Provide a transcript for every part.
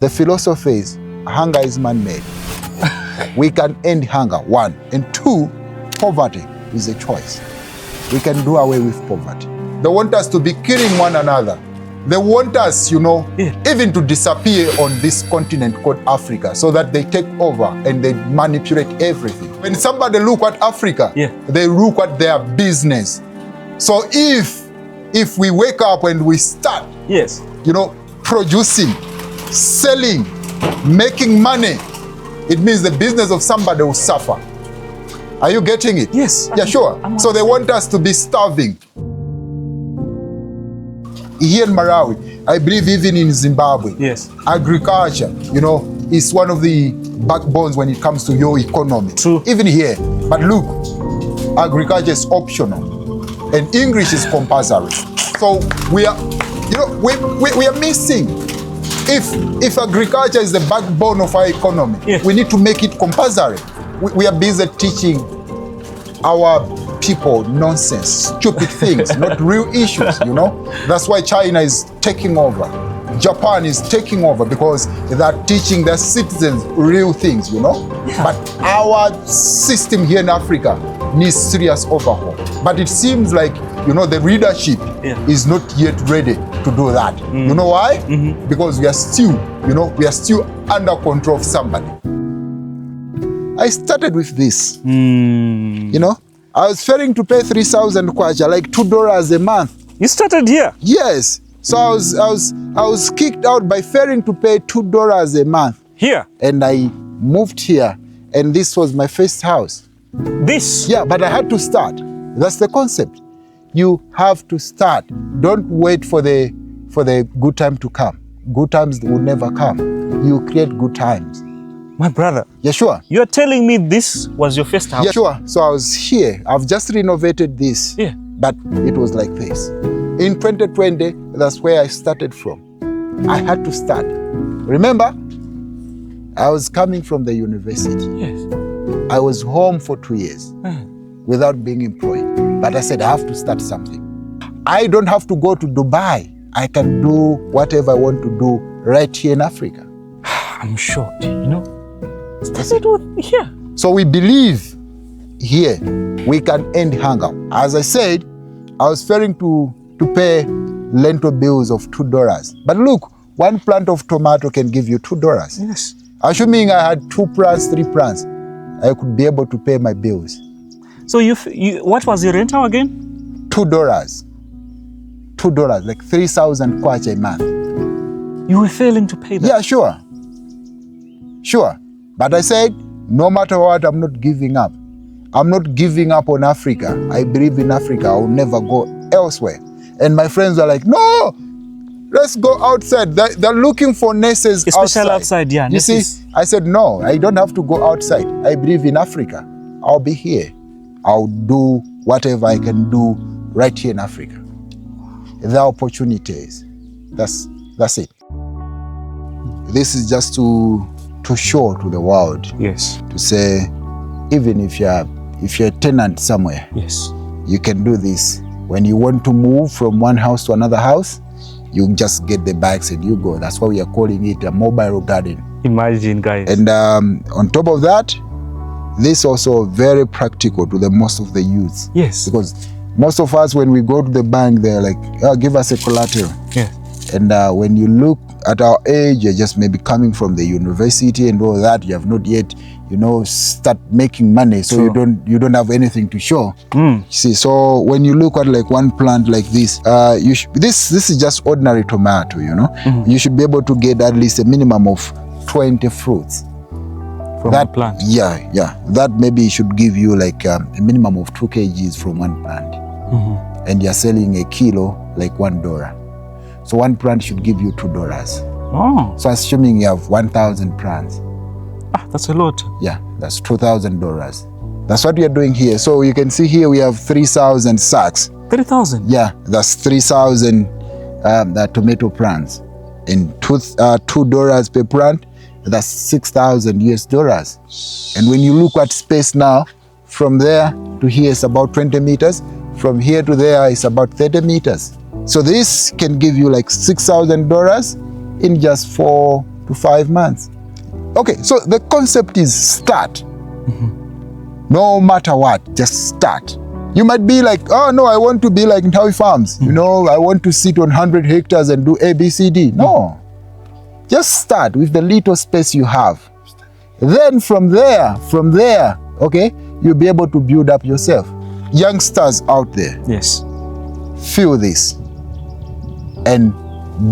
The philosophy is hunger is man-made. We can end hunger, one. And two, poverty is a choice. We can do away with poverty. They want us to be killing one another. They want us, even to disappear on this continent called Africa so that they take over and they manipulate everything. When somebody look at Africa, they look at their business. So if we wake up and we start, producing, selling, making money, it means the business of somebody will suffer. Are you getting it? Yes. Yeah, sure. So they want us to be starving. Here in Malawi, I believe even in Zimbabwe, agriculture, is one of the backbones when it comes to your economy. True. Even here. But look, agriculture is optional and English is compulsory. So we are missing. If agriculture is the backbone of our economy, we need to make it compulsory. We are busy teaching our people nonsense, stupid things, not real issues, That's why China is taking over. Japan is taking over because they're teaching their citizens real things, But our system here in Africa needs serious overhaul. But it seems like, the leadership is not yet ready to do that. You know why? Because we are still under control of somebody. I started with this, I was failing to pay 3,000 kwacha, like $2 a month. You started here? Yes. So I was kicked out by failing to pay $2 a month. Here? And I moved here, and this was my first house. This? Yeah, but I had to start. That's the concept. You have to start. Don't wait for the good time to come. Good times will never come. You create good times. My brother. Yeah, sure. You're telling me this was your first house? Yeah, sure. So I was here. I've just renovated this. Yeah. But it was like this. In 2020, that's where I started from. I had to start. Remember, I was coming from the university. Yes. I was home for 2 years without being employed. But I said, I have to start something. I don't have to go to Dubai. I can do whatever I want to do right here in Africa. I'm shocked, Started with here. So we believe here we can end hunger. As I said, I was failing to pay lentil bills of $2. But look, one plant of tomato can give you $2. Yes. Assuming I had 2 plants, 3 plants, I could be able to pay my bills. So you what was your rental again? $2. $2, like 3,000 kwacha a month. You were failing to pay that? Yeah, sure. Sure. But I said, no matter what, I'm not giving up. I'm not giving up on Africa. I believe in Africa. I'll never go elsewhere. And my friends are like, no, let's go outside. They're looking for nurses especially outside, yeah. You see, I said, no, I don't have to go outside. I believe in Africa. I'll be here. I'll do whatever I can do right here in Africa. The opportunities. That's it. This is just to show to the world. Yes. To say, even if you're a tenant somewhere, yes, you can do this. When you want to move from one house to another house, you just get the bags and you go. That's why we are calling it a mobile garden. Imagine, guys. And on top of that, this also very practical to the most of the youths. Yes. Because most of us, when we go to the bank, they're like, oh, give us a collateral. Yeah. And when you look at our age, you're just maybe coming from the university and all that. You have not yet, start making money, so you don't have anything to show. See, so when you look at like one plant like this, this is just ordinary tomato. You should be able to get at least a minimum of 20 fruits from that plant. Yeah. That maybe should give you like a minimum of 2 kgs from one plant, and you're selling a kilo like $1. So one plant should give you $2. Oh. So assuming you have 1,000 plants. That's a lot. Yeah, that's $2,000. That's what we are doing here. So you can see here we have 3,000 sacks. 3,000? Yeah, that's 3,000 tomato plants. And $2 per plant, that's $6,000 US. And when you look at space now, from there to here is about 20 meters. From here to there is about 30 meters. So this can give you like $6,000 in just 4 to 5 months. Okay, so the concept is start. No matter what, just start. You might be like, oh no, I want to be like Ntawi Farms. You know, I want to sit on 100 hectares and do A, B, C, D. No. Just start with the little space you have. Then from there, okay, you'll be able to build up yourself. Youngsters out there, Yes. feel this and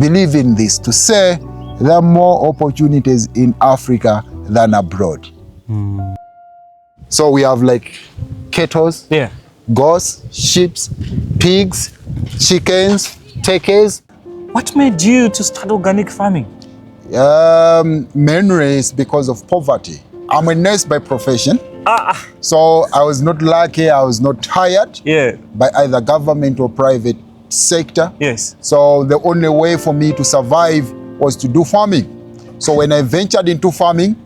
believe in this to say there are more opportunities in Africa than abroad. So we have like cattle, Yeah. goats, sheep, pigs, chickens, turkeys. What made you to start organic farming? Mainly is because of poverty. I'm a nurse by profession. Ah, So I was not lucky, I was not hired yeah. by either government or private sector. Yes. So the only way for me to survive was to do farming. So when I ventured into farming,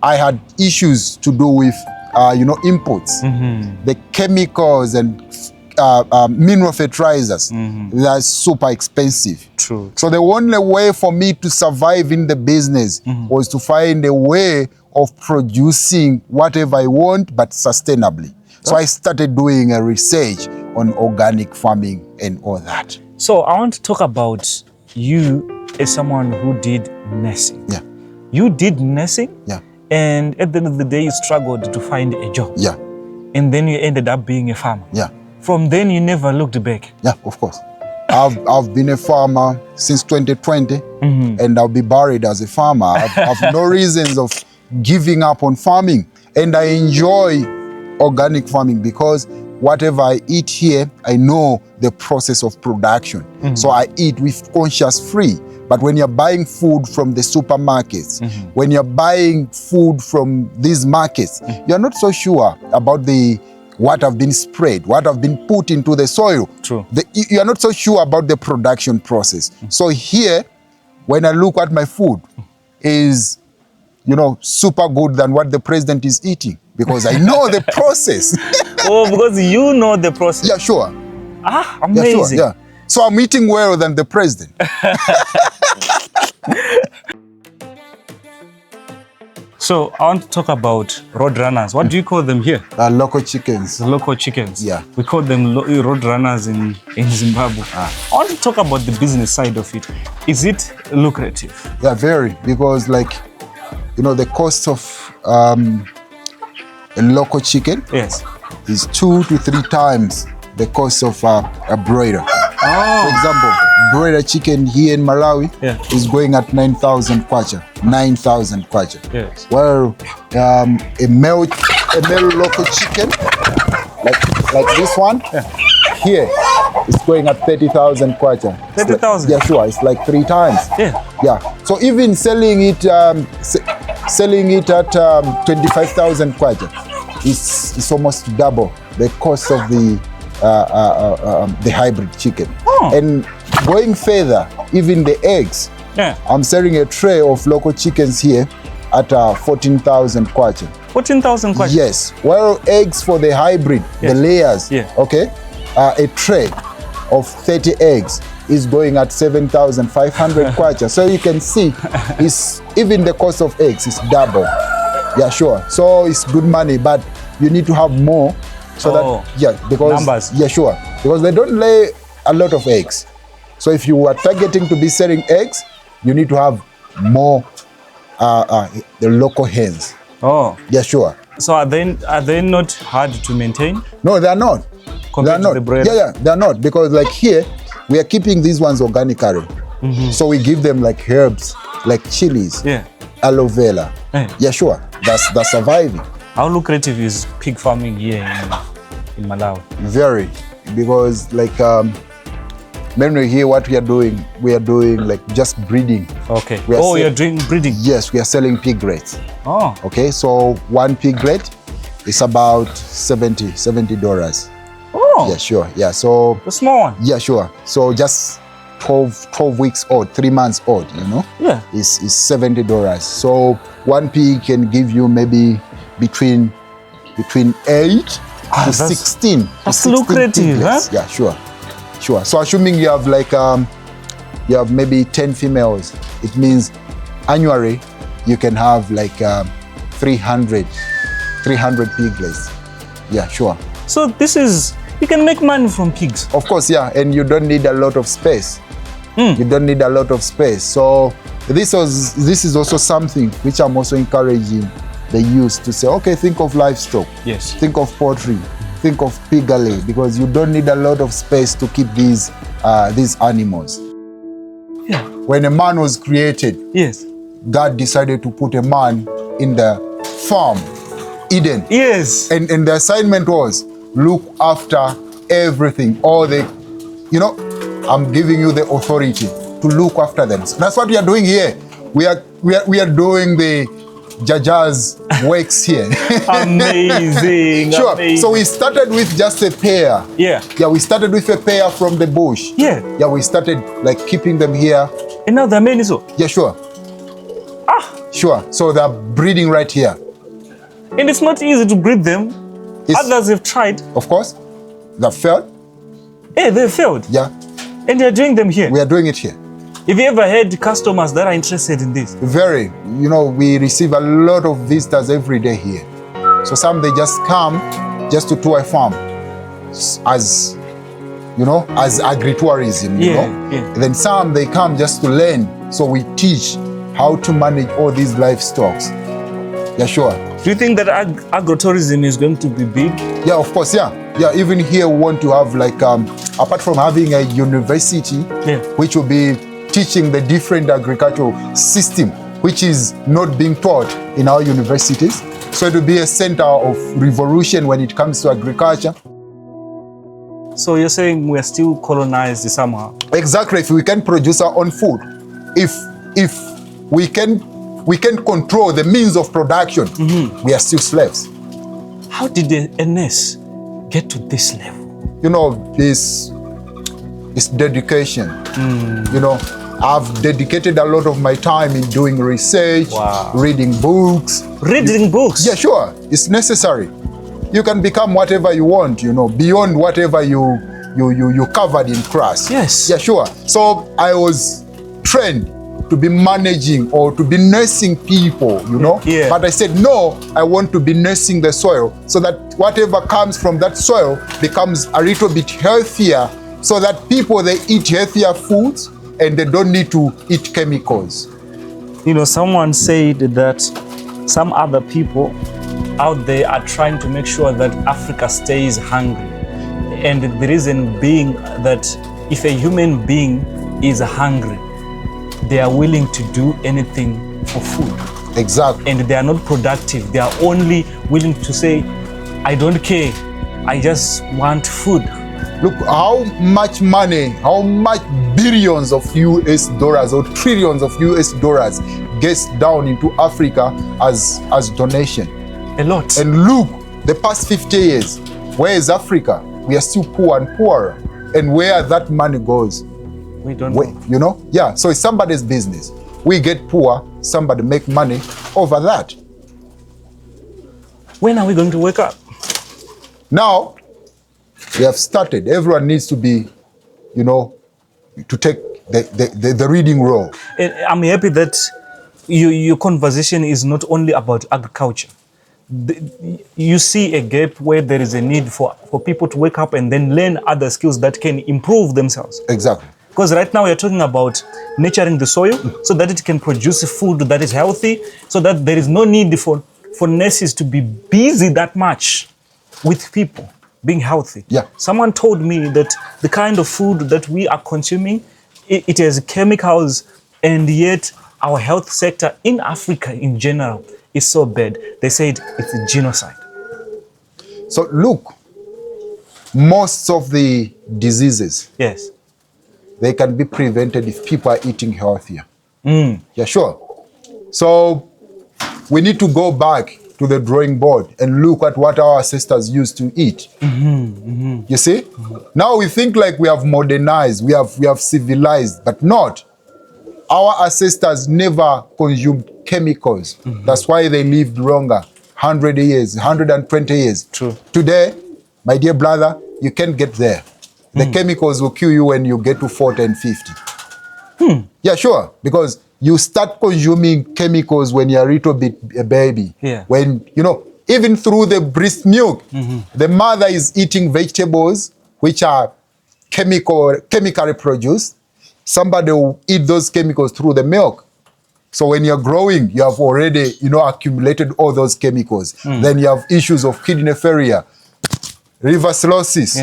I had issues to do with, inputs, the chemicals and mineral fertilizers. They're super expensive. True. So the only way for me to survive in the business was to find a way of producing whatever I want, but sustainably. So I started doing a research on organic farming and all that. So I want to talk about you as someone who did nursing. Yeah, You did nursing, yeah, and at the end of the day, you struggled to find a job. yeah, And then you ended up being a farmer. yeah, From then, you never looked back. yeah, of course. I've been a farmer since 2020, and I'll be buried as a farmer. I've no reasons of giving up on farming. And I enjoy organic farming because whatever I eat here, I know the process of production. So I eat with conscious free. But when you're buying food from the supermarkets, when you're buying food from these markets, you're not so sure about what have been sprayed, what have been put into the soil. True. You're not so sure about the production process. So here, when I look at my food, is super good than what the president is eating because I know the process. Oh, because you know the process. Yeah, sure. Ah, Yeah, amazing. sure. Yeah. So I'm eating well than the president. So I want to talk about road runners. What do you call them here? Local chickens. The local chickens. Yeah. We call them road runners in Zimbabwe. I want to talk about the business side of it. Is it lucrative? Yeah, very. Because the cost of a local chicken Yes. is 2 to 3 times the cost of a broiler. For example, broiler chicken here in Malawi is going at 9,000 kwacha. 9,000 kwacha. Yes. Well, a male local chicken, like this one, here is going at 30,000 kwacha. 30,000? Yeah, sure. It's like 3 times. Yeah. Yeah. So even selling it at 25,000 kwacha, it's almost double the cost of the hybrid chicken. And going further, even the eggs. Yeah. I'm selling a tray of local chickens here at 14,000 kwacha. 14,000 kwacha? Yes. Well, eggs for the hybrid, the layers, okay, a tray of 30 eggs is going at 7,500 kwacha. So you can see, even the cost of eggs is double. Yeah, sure. So it's good money, but you need to have more. So because numbers. Yeah, sure. Because they don't lay a lot of eggs. So if you are targeting to be selling eggs, you need to have more the local hens. Oh. Yeah, sure. So are they not hard to maintain? No, they are not. Compared to the broiler? Yeah, they are not. Because like here, we are keeping these ones organically. So we give them like herbs, like chilies, aloe vera. Yeah, sure. That's surviving. How lucrative is pig farming here in Malawi? Very, because like mainly here what we are doing like just breeding. Okay. You're doing breeding? Yes, we are selling piglets. Oh. Okay, so one piglet is about $70. Oh. Yeah, sure. Yeah, so the small one? Yeah, sure. So just 12 weeks old, 3 months old, Yeah. is $70. So one pig can give you maybe between 8 to 16. That's lucrative, huh? Yeah, sure. So assuming you have like you have maybe 10 females, it means annually you can have like 300 piglets. Yeah, sure. So this is, you can make money from pigs. Of course, yeah, and you don't need a lot of space. You don't need a lot of space. So this is also something which I'm also encouraging the youth to say, okay, think of livestock. Yes. Think of poultry. Think of piggery, because you don't need a lot of space to keep these animals. Yeah. When a man was created, Yes. God decided to put a man in the farm, Eden. Yes. And the assignment was, look after everything, all the, I'm giving you the authority to look after them. So that's what we are doing here. We are doing the Jaja's works here. Amazing. Sure. Amazing. So we started with just a pair. Yeah. Yeah, we started with a pair from the bush. Yeah. Yeah, we started like keeping them here. And now they're many so. Yeah, sure. Sure. So they're breeding right here. And it's not easy to breed them. Others have tried. Of course. They failed. Hey, they failed. Yeah. And they're doing them here. We are doing it here. Have you ever had customers that are interested in this? Very. We receive a lot of visitors every day here. So some, they just come just to tour a farm as agritourism, Yeah. Then some, they come just to learn. So we teach how to manage all these livestock. Yeah, sure. Do you think that agrotourism is going to be big? Yeah, of course, yeah. Yeah, even here we want to have like, apart from having a university, which will be teaching the different agricultural system, which is not being taught in our universities. So it will be a center of revolution when it comes to agriculture. So you're saying we're still colonized somehow? Exactly. If we can produce our own food, if we can control the means of production, we are still slaves. How did the NS get to this level? This dedication. I've dedicated a lot of my time in doing research, reading books. Reading books? Yeah, sure. It's necessary. You can become whatever you want, beyond whatever you covered in class. Yes. Yeah, sure. So I was trained to be managing or to be nursing people, Yeah. But I said, no, I want to be nursing the soil so that whatever comes from that soil becomes a little bit healthier, so that people, they eat healthier foods and they don't need to eat chemicals. Someone said that some other people out there are trying to make sure that Africa stays hungry. And the reason being that if a human being is hungry, they are willing to do anything for food. Exactly. And they are not productive. They are only willing to say, I don't care, I just want food. Look how much money, how much billions of US dollars or trillions of US dollars gets down into Africa as donation. A lot. And look, the past 50 years, where is Africa? We are still poor and poorer. And where that money goes, we don't know. Yeah, so it's somebody's business. We get poor, somebody make money over that. When are we going to wake up? Now, we have started. Everyone needs to be, to take the reading role. And I'm happy that your conversation is not only about agriculture. You see a gap where there is a need for people to wake up and then learn other skills that can improve themselves. Exactly. Because right now we're talking about nurturing the soil so that it can produce food that is healthy, so that there is no need for nurses to be busy that much with people being healthy. Yeah. Someone told me that the kind of food that we are consuming, it has chemicals, and yet our health sector in Africa in general is so bad. They said it's a genocide. So look, most of the diseases, yes, they can be prevented if people are eating healthier. Yeah, sure. So we need to go back to the drawing board and look at what our ancestors used to eat. You see? Now we think like we have modernized, we have civilized, but not. Our ancestors never consumed chemicals. That's why they lived longer, 100 years, 120 years. True. Today, my dear brother, you can't get there. The chemicals will kill you when you get to 40 and 50. Yeah, sure. Because you start consuming chemicals when you're a little bit a baby. Yeah. When, even through the breast milk, the mother is eating vegetables which are chemically produced. Somebody will eat those chemicals through the milk. So when you're growing, you have already, accumulated all those chemicals. Then you have issues of kidney failure, liver cirrhosis,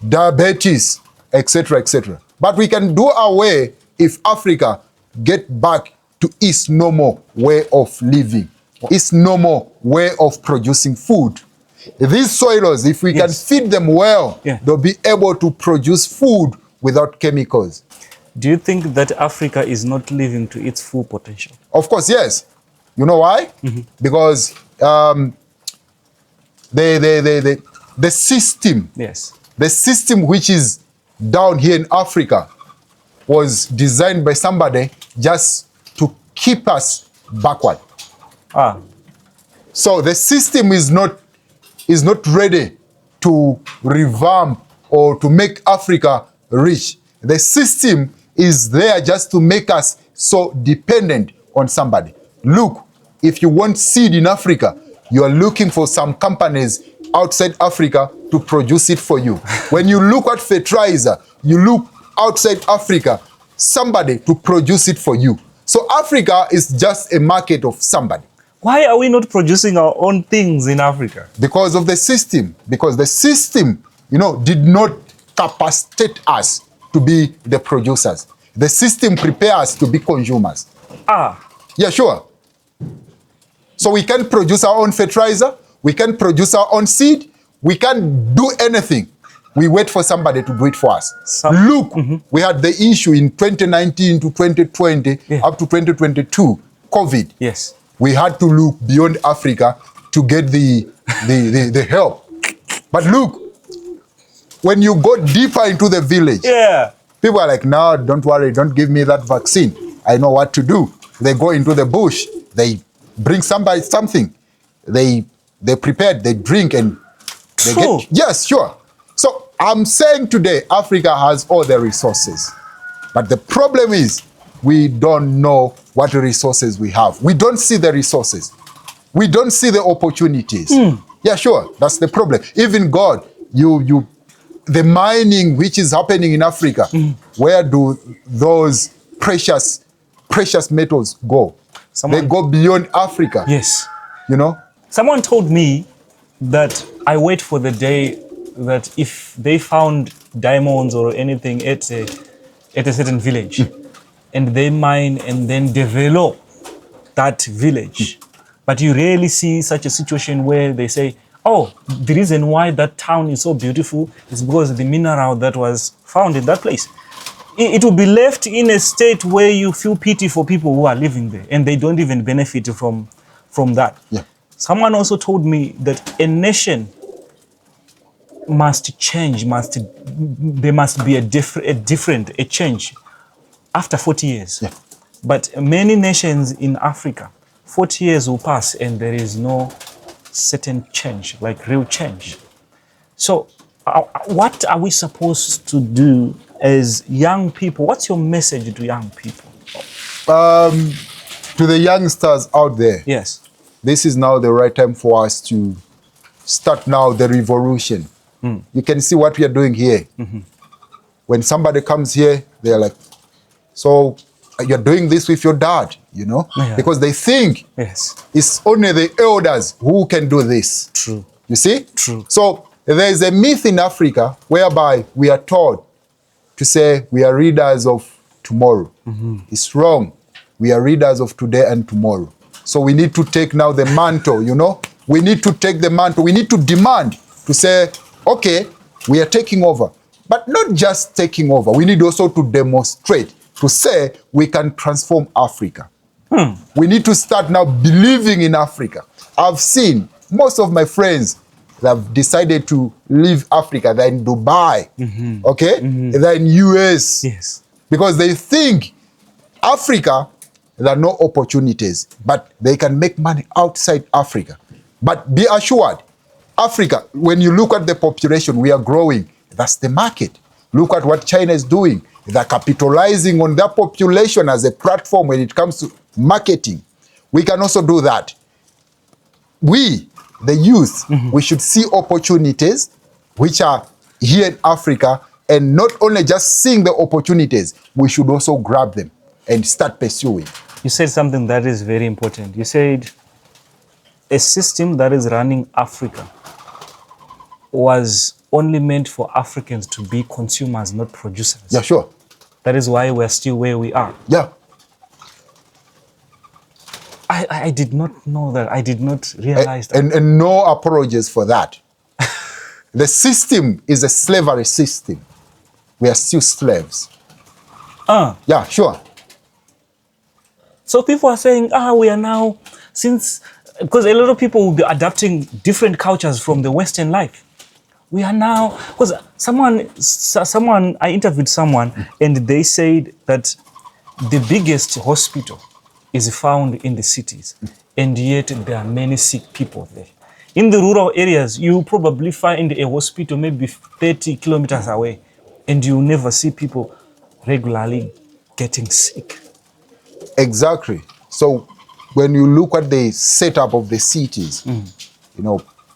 diabetes, etc., etc. But we can do away if Africa get back to its normal way of living, its normal way of producing food. These soils, if we can feed them well, they'll be able to produce food without chemicals. Do you think that Africa is not living to its full potential? Of course, yes. You know why? Because the system, the system which is down here in Africa was designed by somebody just to keep us backward. So the system is not ready to revamp or to make Africa rich. The system is there just to make us so dependent on somebody. Look, if you want seed in Africa, you are looking for some companies outside Africa to produce it for you. When you look at fertilizer, you look outside Africa, somebody to produce it for you. So Africa is just a market of somebody. Why are we not producing our own things in Africa? Because of the system. Because the system, did not capacitate us to be the producers. The system prepares us to be consumers. Yeah, sure. So we can produce our own fertilizer, we can produce our own seed, we can do anything. We wait for somebody to do it for us. Look, we had the issue in 2019 to 2020, up to 2022, COVID. Yes. We had to look beyond Africa to get the help. But look, when you go deeper into the village, people are like, no, don't worry, don't give me that vaccine. I know what to do. They go into the bush, they bring somebody something, they prepare, they drink, and they get. Yes, sure. So I'm saying today, Africa has all the resources. But the problem is, we don't know what resources we have. We don't see the resources. We don't see the opportunities. Yeah, sure, that's the problem. Even God, the mining which is happening in Africa, where do those precious metals go? They go beyond Africa. Yes. Someone told me that I wait for the day that if they found diamonds or anything at a certain village, and they mine and then develop that village. But you rarely see such a situation where they say, oh, the reason why that town is so beautiful is because of the mineral that was found in that place. It will be left in a state where you feel pity for people who are living there and they don't even benefit from that. Yeah. Someone also told me that a nation must change, there must be a change after 40 years. Yeah. But many nations in Africa, 40 years will pass and there is no certain change, like real change. So what are we supposed to do as young people? What's your message to young people? To the youngsters out there, yes, this is now the right time for us to start now the revolution. You can see what we are doing here. When somebody comes here, they're like, so you're doing this with your dad, because they think it's only the elders who can do this. True. You see? True. So there is a myth in Africa whereby we are taught to say we are readers of tomorrow. It's wrong. We are readers of today and tomorrow. So we need to take now the mantle, We need to take the mantle. We need to demand to say, okay, we are taking over. But not just taking over. We need also to demonstrate, to say we can transform Africa. We need to start now believing in Africa. I've seen most of my friends that have decided to leave Africa. They're in Dubai, okay? They're in US. Yes. Because they think Africa, there are no opportunities, but they can make money outside Africa. But be assured, Africa, when you look at the population, we are growing. That's the market. Look at what China is doing. They're capitalizing on their population as a platform when it comes to marketing. We can also do that. We, the youth, we should see opportunities which are here in Africa, and not only just seeing the opportunities, we should also grab them and start pursuing. You said something that is very important. You said a system that is running Africa was only meant for Africans to be consumers, not producers. Yeah, sure. That is why we're still where we are. Yeah. I did not know that. I did not realize that. And no apologies for that. The system is a slavery system. We are still slaves. Yeah, sure. So people are saying, we are now, because a lot of people will be adapting different cultures from the Western life. We are now, because I interviewed someone and they said that the biggest hospital is found in the cities, and yet there are many sick people there. In the rural areas, you probably find a hospital maybe 30 kilometers away, and you never see people regularly getting sick. Exactly. So when you look at the setup of the cities,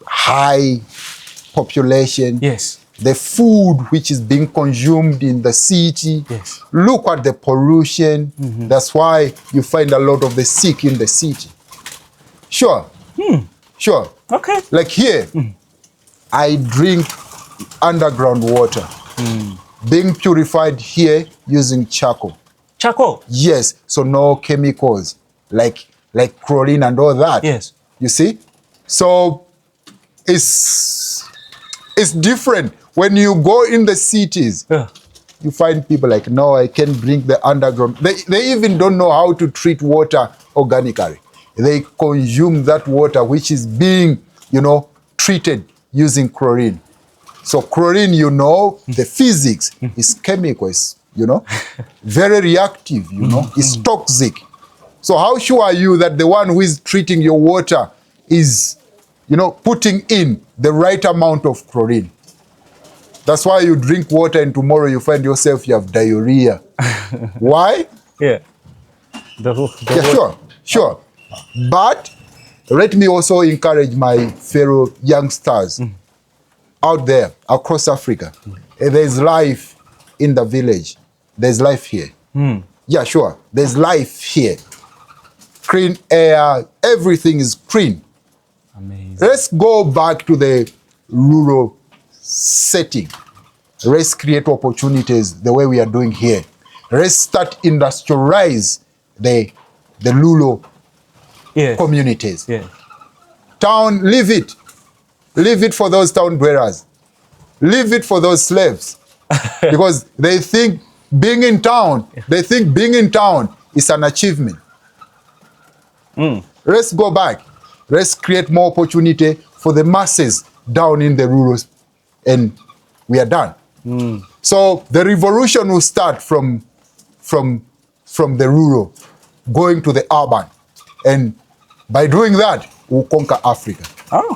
high population, yes, the food which is being consumed in the city, yes, look at the pollution. That's why you find a lot of the sick in the city. Sure. Sure. Okay. Like here, I drink underground water, being purified here using charcoal. Charcoal? Yes, so no chemicals like chlorine and all that. Yes. You see? So it's different. When you go in the cities, you find people like, no, I can't drink the underground. They even don't know how to treat water organically. They consume that water which is being, treated using chlorine. So chlorine, the physics is chemical, very reactive, it's toxic. So how sure are you that the one who is treating your water is, putting in the right amount of chlorine? That's why you drink water and tomorrow you find yourself you have diarrhea. Why? Yeah. Sure. But let me also encourage my fellow youngsters out there across Africa. There's life in the village. There's life here. Yeah, sure. There's life here. Clean air, everything is clean. Amazing. Let's go back to the rural setting. Let's create opportunities the way we are doing here. Let's start industrialize the rural communities. Yeah. Town, leave it. Leave it for those town dwellers. Leave it for those slaves. Because they think being in town is an achievement. Let's go back. Let's create more opportunity for the masses down in the rural, and we are done. So the revolution will start from the rural, going to the urban, and by doing that, we'll conquer Africa. Oh,